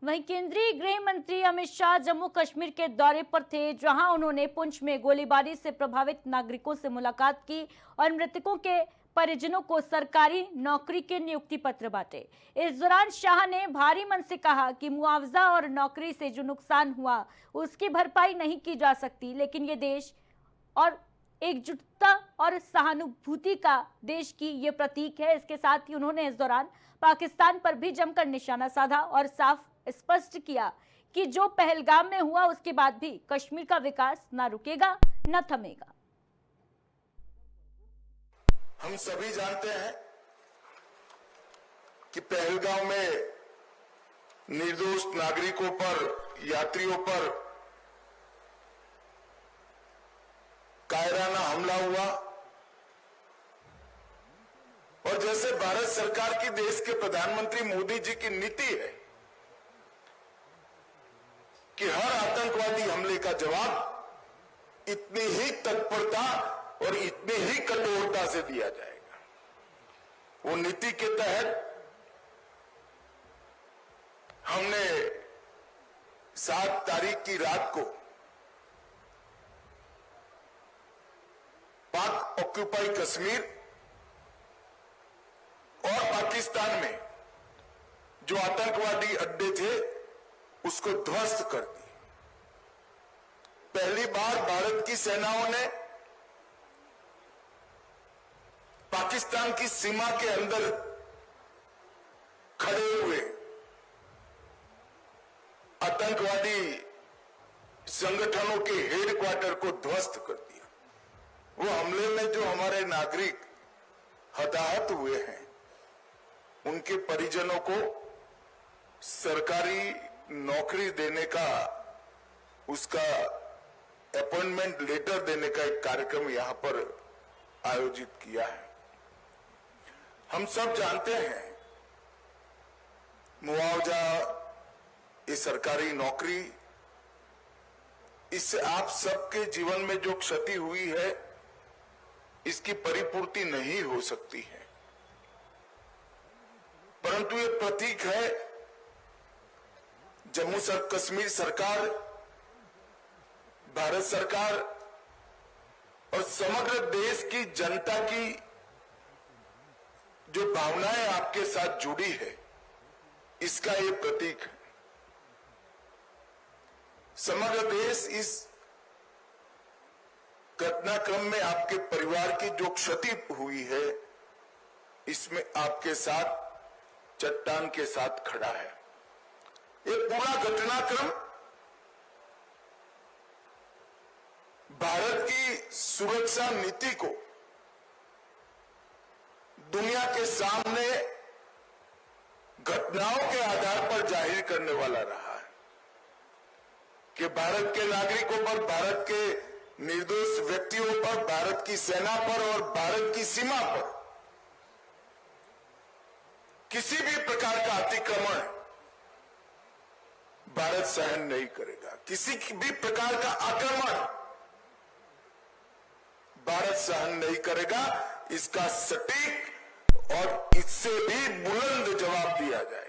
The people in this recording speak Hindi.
वहीं केंद्रीय गृह मंत्री अमित शाह जम्मू कश्मीर के दौरे पर थे, जहां उन्होंने पुंछ में गोलीबारी से प्रभावित नागरिकों से मुलाकात की और मृतकों के परिजनों को सरकारी नौकरी के नियुक्ति पत्र बांटे। इस दौरान शाह ने भारी मन से कहा कि मुआवजा और नौकरी से जो नुकसान हुआ उसकी भरपाई नहीं की जा सकती, लेकिन ये देश और एकजुटता और सहानुभूति का देश की ये प्रतीक है। इसके साथ ही उन्होंने इस दौरान पाकिस्तान पर भी जमकर निशाना साधा और साफ स्पष्ट किया कि जो पहलगाम में हुआ उसके बाद भी कश्मीर का विकास न रुकेगा न थमेगा। हम सभी जानते हैं कि पहलगाम में निर्दोष नागरिकों पर, यात्रियों पर कायराना हमला हुआ और जैसे भारत सरकार की, देश के प्रधानमंत्री मोदी जी की नीति है कि हर आतंकवादी हमले का जवाब इतनी ही तत्परता और इतनी ही कठोरता से दिया जाएगा। वो नीति के तहत हमने 7 तारीख की रात को पाक ऑक्यूपाई कश्मीर और पाकिस्तान में जो आतंकवादी अड्डे थे उसको ध्वस्त कर दी। पहली बार भारत की सेनाओं ने पाकिस्तान की सीमा के अंदर खड़े हुए आतंकवादी संगठनों के हेडक्वार्टर को ध्वस्त कर दिया। वो हमले में जो हमारे नागरिक हताहत हुए हैं उनके परिजनों को सरकारी नौकरी देने का, उसका अपॉइंटमेंट लेटर देने का एक कार्यक्रम यहां पर आयोजित किया है। हम सब जानते हैं मुआवजा, ये सरकारी नौकरी, इससे आप सबके जीवन में जो क्षति हुई है इसकी परिपूर्ति नहीं हो सकती है, परंतु ये प्रतीक है जम्मू कश्मीर सरकार, भारत सरकार और समग्र देश की जनता की जो भावनाएं आपके साथ जुड़ी है, इसका ये प्रतीक है। समग्र देश इस घटनाक्रम में आपके परिवार की जो क्षति हुई है इसमें आपके साथ, चट्टान के साथ खड़ा है। ये पूरा घटनाक्रम भारत की सुरक्षा नीति को दुनिया के सामने घटनाओं के आधार पर जाहिर करने वाला रहा है कि भारत के नागरिकों पर, भारत के निर्दोष व्यक्तियों पर, भारत की सेना पर और भारत की सीमा पर किसी भी प्रकार का अतिक्रमण भारत सहन नहीं करेगा। किसी भी प्रकार का आक्रमण भारत सहन नहीं करेगा। इसका सटीक और इससे भी बुलंद जवाब दिया जाए।